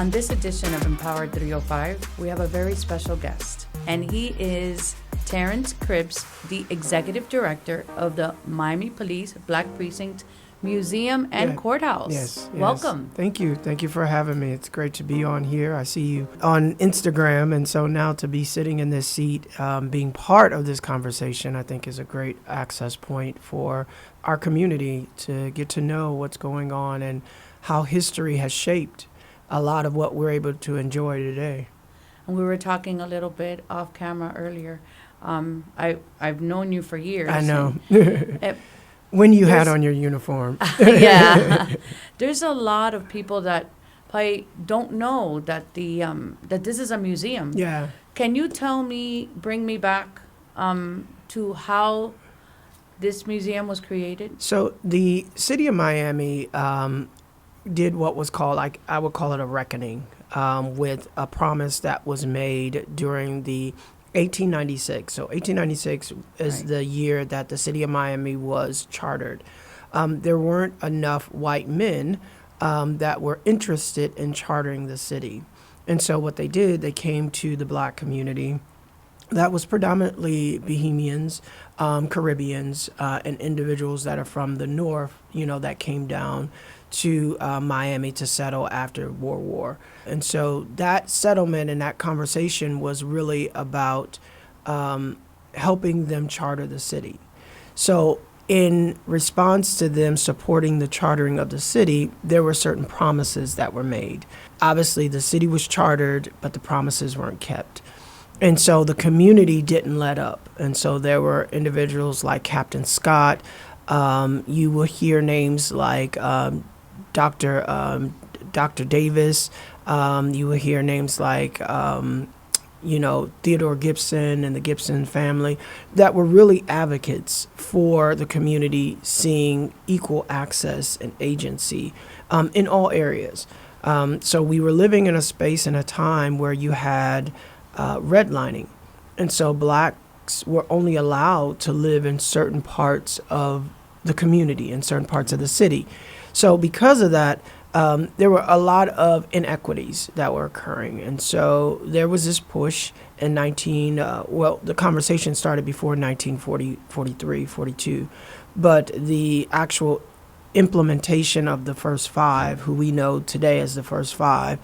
On this edition of Empowered 305, we have a very special guest, and he is Terrance Cribbs, the Executive Director of the Miami Police Black Precinct Museum and Courthouse. Yes. Welcome. Thank you. Thank you for having me. It's great to be on here. I see you on Instagram, and so now to be sitting in this seat, being part of this conversation, I think is a great access point for our community to get to know what's going on and how history has shaped a lot of what we're able to enjoy today. And we were talking a little bit off camera earlier. I've known you for years. I know. And, when you had on your uniform. Yeah. There's a lot of people that probably don't know that that this is a museum. Yeah. Can you bring me back to how this museum was created? So the city of Miami did what was called, I would call it a reckoning, with a promise that was made during the 1896. So 1896 is the year that the city of Miami was chartered. There weren't enough white men that were interested in chartering the city. And so what they did, they came to the black community that was predominantly Bahamians, Caribbeans, and individuals that are from the north, that came down to Miami to settle after World War. And so that settlement and that conversation was really about helping them charter the city. So in response to them supporting the chartering of the city, there were certain promises that were made. Obviously, the city was chartered, but the promises weren't kept. And so the community didn't let up. And so there were individuals like Captain Scott. You will hear names like Dr. Davis. You will hear names like, Theodore Gibson and the Gibson family that were really advocates for the community seeing equal access and agency in all areas. So we were living in a space and a time where you had redlining. And so blacks were only allowed to live in certain parts of the community, in certain parts of the city. So because of that, there were a lot of inequities that were occurring. And so there was this push in the conversation started before 1940, 43, 42, but the actual implementation of the first five, who we know today as the first five,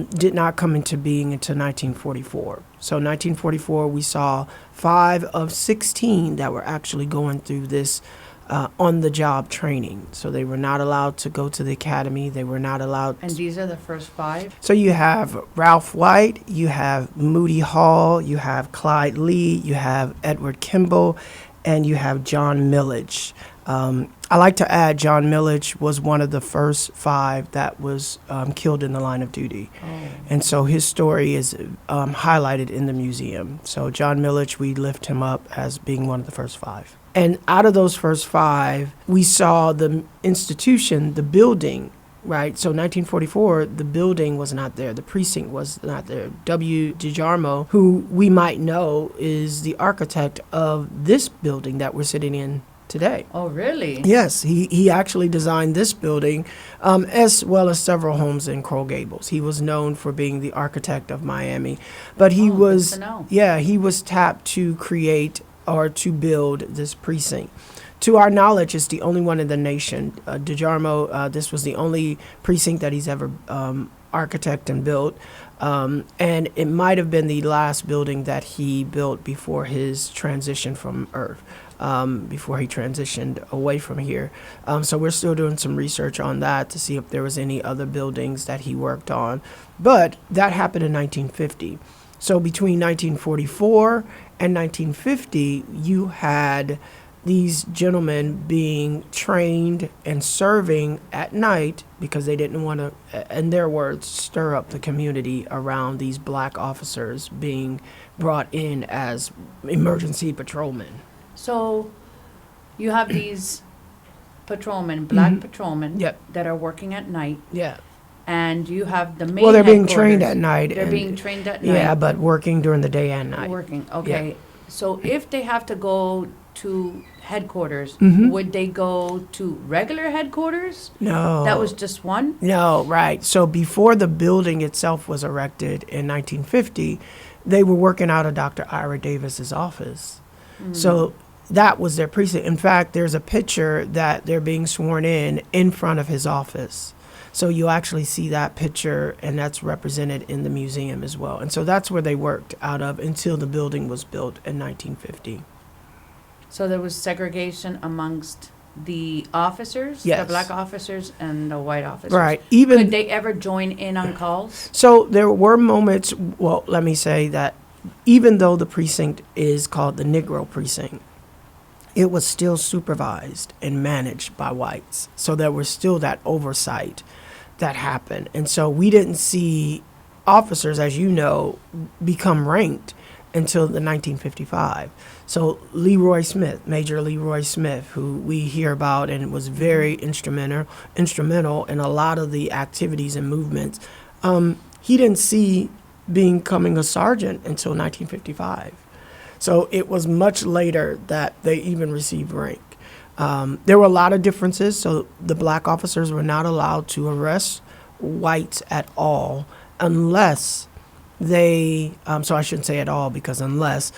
did not come into being until 1944. So 1944, we saw 5 of 16 that were actually going through this on-the-job training. So they were not allowed to go to the academy. They were not allowed. And these are the first 5? So you have Ralph White, you have Moody Hall, you have Clyde Lee, you have Edward Kimball, and you have John Millage. I like to add John Millage was one of the first 5 that was killed in the line of duty. Oh. And so his story is highlighted in the museum. So John Millage, we lift him up as being one of the first 5. And out of those first 5, we saw the institution, the building, right? So 1944, the building was not there. The precinct was not there. W. DiGiorno, who we might know is the architect of this building that we're sitting in today. Oh, really? Yes, he actually designed this building, as well as several homes in Coral Gables. He was known for being the architect of Miami, but he was tapped to create or to build this precinct. To our knowledge, it's the only one in the nation. DiGiorno, this was the only precinct that he's ever architect and built. And it might have been the last building that he built before his transition from Earth, before he transitioned away from here. So we're still doing some research on that to see if there was any other buildings that he worked on. But that happened in 1950. So between 1944 and 1950, you had these gentlemen being trained and serving at night because they didn't want to, in their words, stir up the community around these black officers being brought in as emergency patrolmen. So you have these patrolmen, black patrolmen, that are working at night. Yeah. And you have the main they're being trained at night. They're being trained at night. Yeah, but working during the day and night. Working, okay. Yeah. So if they have to go to headquarters, Mhm. would they go to regular headquarters? No. That was just one? No, right. So before the building itself was erected in 1950, they were working out of Dr. Ira Davis's office. So that was their precinct. In fact, there's a picture that they're being sworn in front of his office. So you'll actually see that picture, and that's represented in the museum as well. And so that's where they worked out of until the building was built in 1950. So there was segregation amongst the officers, the Yes. black officers and the white officers. Right. Even Could they ever join in on calls? so there were moments, well, let me say that even though the precinct is called the Negro Precinct, it was still supervised and managed by whites. So there was still that oversight that happened. And so we didn't see officers, as you know, become ranked until the 1955. So Leroy Smith, Major Leroy Smith, who we hear about and was very instrumental in a lot of the activities and movements, he didn't see becoming a sergeant until 1955. So it was much later that they even received rank. There were a lot of differences. So the black officers were not allowed to arrest whites at all unless they, so I shouldn't say at all because unless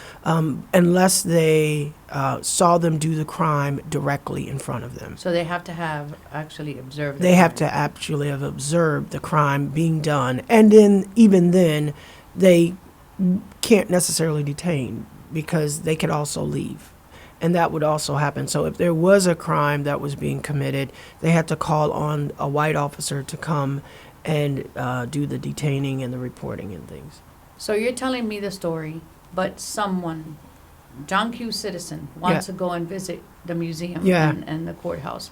they saw them do the crime directly in front of them. So they have to have actually observed. They have to actually have observed the crime being done. And then, even then, they can't necessarily detain because they could also leave. And that would also happen. So if there was a crime that was being committed, they had to call on a white officer to come and do the detaining and the reporting and things. So you're telling me the story, but someone, John Q. Citizen, wants to go and visit the museum and the courthouse.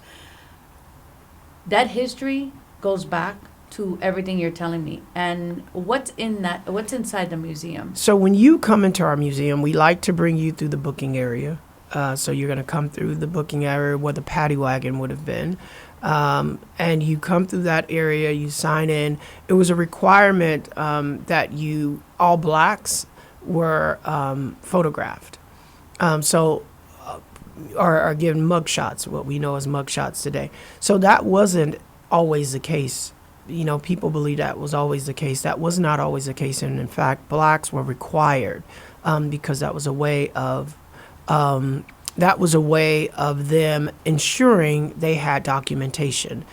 That history goes back to everything you're telling me. And what's inside the museum? So when you come into our museum, we like to bring you through the booking area. So you're going to come through the booking area where the paddy wagon would have been. And you come through that area, you sign in. It was a requirement that all blacks were photographed. Are given mugshots, what we know as mugshots today. So that wasn't always the case. You know, people believe that was always the case. That was not always the case. And in fact, blacks were required because that was a way of them ensuring they had documentation.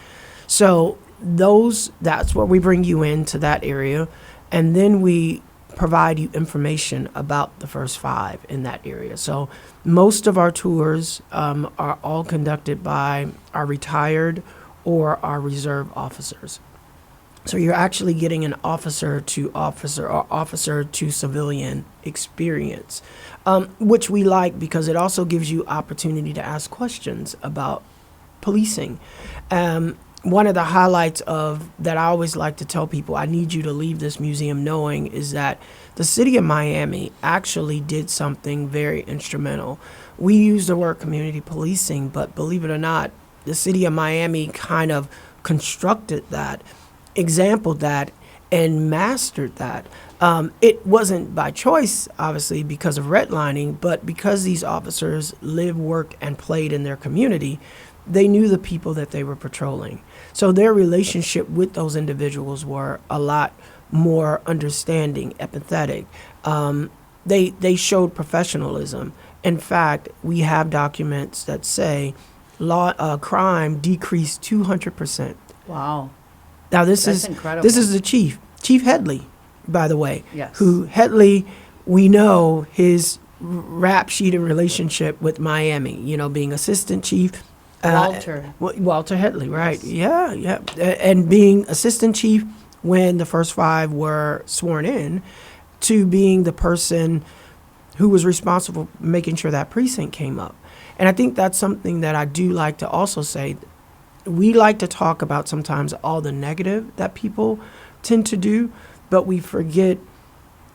So that's where we bring you into that area, and then we provide you information about the first five in that area. So most of our tours are all conducted by our retired or our reserve officers. So you're actually getting an officer to officer or officer to civilian experience, which we like because it also gives you opportunity to ask questions about policing. One of the highlights that I always like to tell people, I need you to leave this museum knowing, is that the city of Miami actually did something very instrumental. We use the word community policing, but believe it or not, the city of Miami kind of constructed that, exampled that, and mastered that. It wasn't by choice, obviously, because of redlining, but because these officers lived, worked, and played in their community, they knew the people that they were patrolling. So their relationship with those individuals were a lot more understanding, empathetic. They showed professionalism. In fact, we have documents that say crime decreased 200%. Wow. Now that's incredible. This is the Chief Headley, by the way. Yes. Who Headley, we know his rap sheet and relationship with Miami, being assistant chief. Walter Headley, right. Yes. Yeah. And being assistant chief when the first five were sworn in, to being the person who was responsible for making sure that precinct came up. And I think that's something that I do like to also say. We like to talk about sometimes all the negative that people tend to do, but we forget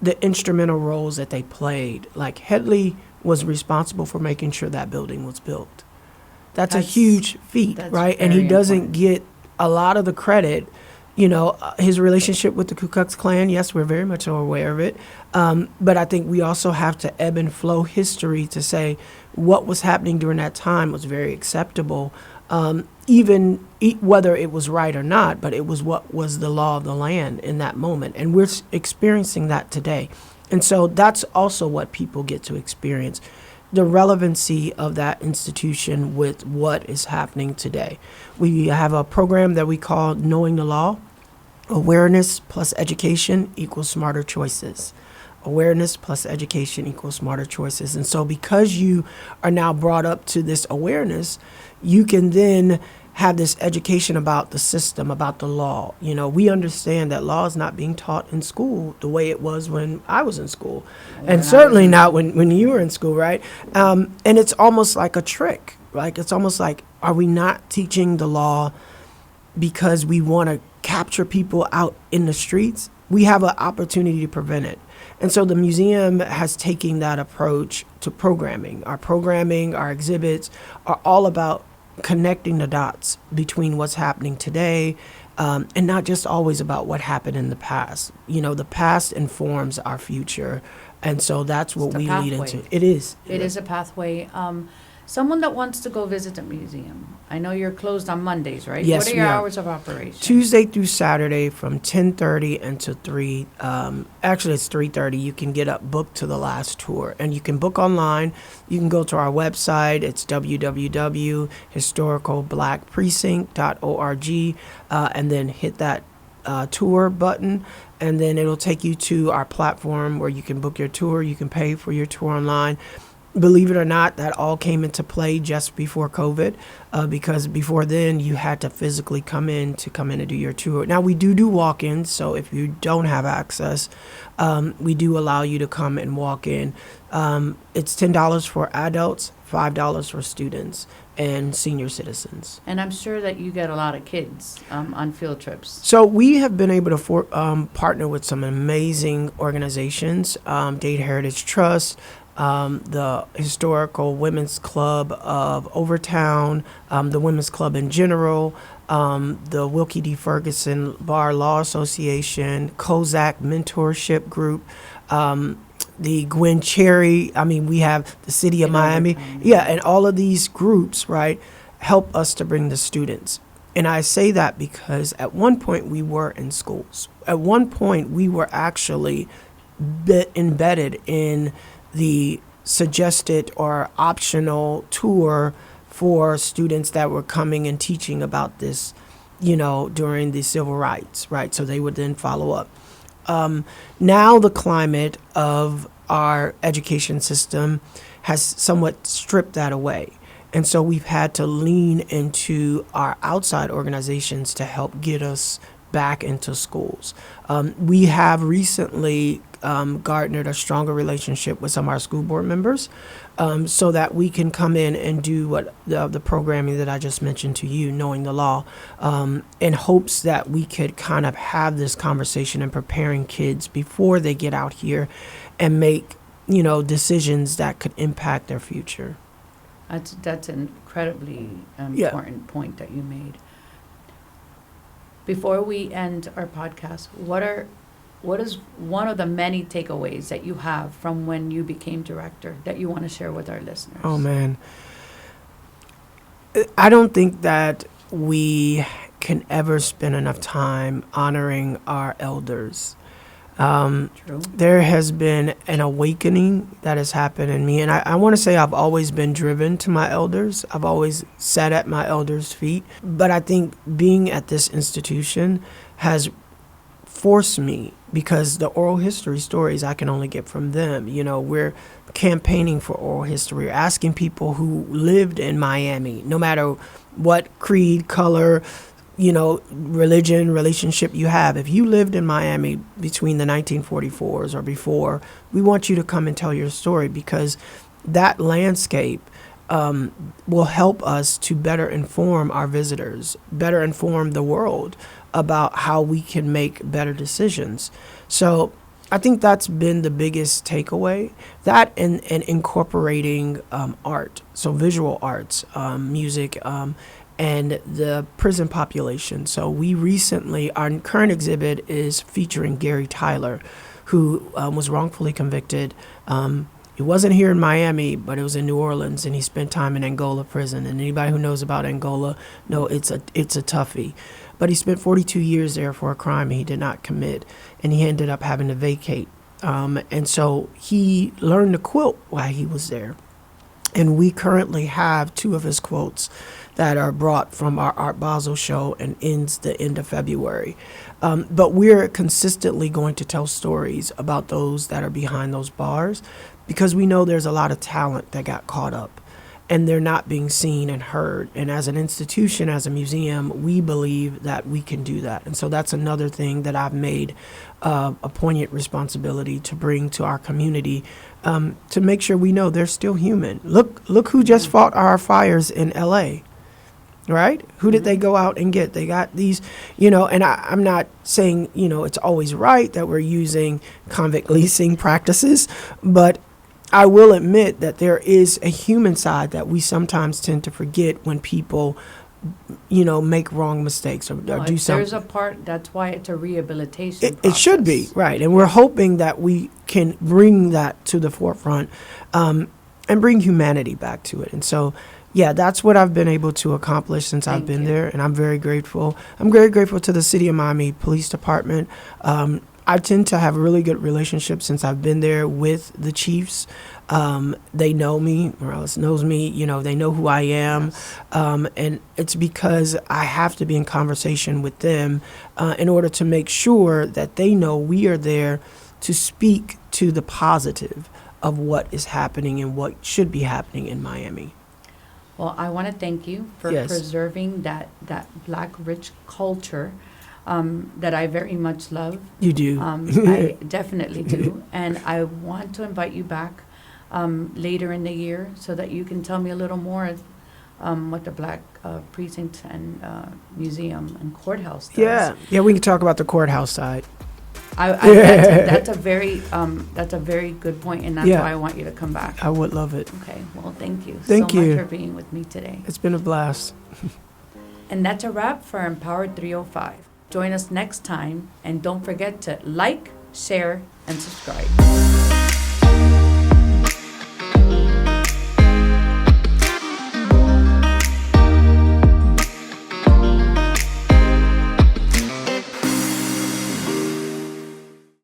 the instrumental roles that they played. Like Headley was responsible for making sure that building was built. That's a huge feat, right? And he doesn't get a lot of the credit his relationship with the Ku Klux Klan. Yes, we're very much aware of it. But I think we also have to ebb and flow history to say what was happening during that time was very acceptable, whether it was right or not, but it was what was the law of the land in that moment. And we're experiencing that today. And so that's also what people get to experience, the relevancy of that institution with what is happening today. We have a program that we call Knowing the Law. Awareness plus education equals smarter choices. Awareness plus education equals smarter choices. And so because you are now brought up to this awareness, you can then have this education about the system, about the law. We understand that law is not being taught in school the way it was when I was in school. And certainly not when you were in school, right? And it's almost like a trick. Like, it's almost like, are we not teaching the law because we want to capture people out in the streets? We have an opportunity to prevent it. And so the museum has taken that approach to programming. Our exhibits are all about connecting the dots between what's happening today, and not just always about what happened in the past. The past informs our future, and so that's what we lead into. It is. It is a pathway. Someone that wants to go visit the museum, I know you're closed on Mondays, right? Yes, what are your hours of operation? Tuesday through Saturday from 10:30 until 3. Actually, it's 3:30. You can get up booked to the last tour, and you can book online. You can go to our website. It's www.historicalblackprecinct.org, and then hit that tour button, and then it'll take you to our platform where you can book your tour. You can pay for your tour online. Believe it or not, that all came into play just before COVID, because before then you had to physically come in and do your tour. Now we do walk-ins, so if you don't have access, we do allow you to come and walk in. It's $10 for adults, $5 for students and senior citizens. And I'm sure that you get a lot of kids on field trips. So we have been able to partner with some amazing organizations, Dade Heritage Trust, the Historical Women's Club of Overtown, the Women's Club in general, the Wilkie D. Ferguson Bar Law Association, Kozak Mentorship Group, the Gwen Cherry. We have the City of Miami. Overtown. Yeah, and all of these groups, right, help us to bring the students. And I say that because at one point we were in schools. At one point we were actually embedded in the suggested or optional tour for students that were coming and teaching about this, during the civil rights, right? So they would then follow up. Now the climate of our education system has somewhat stripped that away. And so we've had to lean into our outside organizations to help get us back into schools. We have recently garnered a stronger relationship with some of our school board members, so that we can come in and do what the programming that I just mentioned to you, Knowing the Law, in hopes that we could kind of have this conversation and preparing kids before they get out here and make, decisions that could impact their future. That's an incredibly important point that you made. Before we end our podcast, what is one of the many takeaways that you have from when you became director that you want to share with our listeners? Oh, man. I don't think that we can ever spend enough time honoring our elders. True. There has been an awakening that has happened in me. And I want to say I've always been driven to my elders. I've always sat at my elders' feet. But I think being at this institution has forced me, because the oral history stories I can only get from them. We're campaigning for oral history. We're asking people who lived in Miami, no matter what creed, color, religion, relationship you have. If you lived in Miami between the 1944s or before, we want you to come and tell your story, because that landscape will help us to better inform our visitors, better inform the world about how we can make better decisions. So I think that's been the biggest takeaway, that and incorporating art, so visual arts, music, and the prison population. So we recently, our current exhibit is featuring Gary Tyler, who was wrongfully convicted. It wasn't here in Miami, but it was in New Orleans, and he spent time in Angola prison. And anybody who knows about Angola know it's a toughie. But he spent 42 years there for a crime he did not commit, and he ended up having to vacate. And so he learned to quilt while he was there. And we currently have 2 of his quotes that are brought from our Art Basel show and ends the end of February. But we're consistently going to tell stories about those that are behind those bars, because we know there's a lot of talent that got caught up and they're not being seen and heard. And as an institution, as a museum, we believe that we can do that. And so that's another thing that I've made a poignant responsibility to bring to our community, to make sure we know they're still human. Look who just fought our fires in LA. Right? Who did they go out and get? They got these, and I'm not saying, it's always right that we're using convict leasing practices, but I will admit that there is a human side that we sometimes tend to forget when people, make wrong mistakes or do something. There's a part, that's why it's a rehabilitation process. It should be, right. And we're hoping that we can bring that to the forefront, and bring humanity back to it. And so, yeah, that's what I've been able to accomplish since I've been there, and I'm very grateful. I'm very grateful to the City of Miami Police Department. I tend to have a really good relationship since I've been there with the chiefs. They know me, Morales knows me, they know who I am. Yes. And it's because I have to be in conversation with them in order to make sure that they know we are there to speak to the positive of what is happening and what should be happening in Miami. Well, I want to thank you for preserving that Black rich culture that I very much love. You do. I definitely do. And I want to invite you back later in the year so that you can tell me a little more what the Black Precinct and Museum and Courthouse does. Yeah, we can talk about the courthouse side. That's a very good point, and that's why I want you to come back. I would love it. Okay, well, thank you Thank you much for being with me today. It's been a blast. And that's a wrap for Empowered 305. Join us next time, and don't forget to like, share, and subscribe.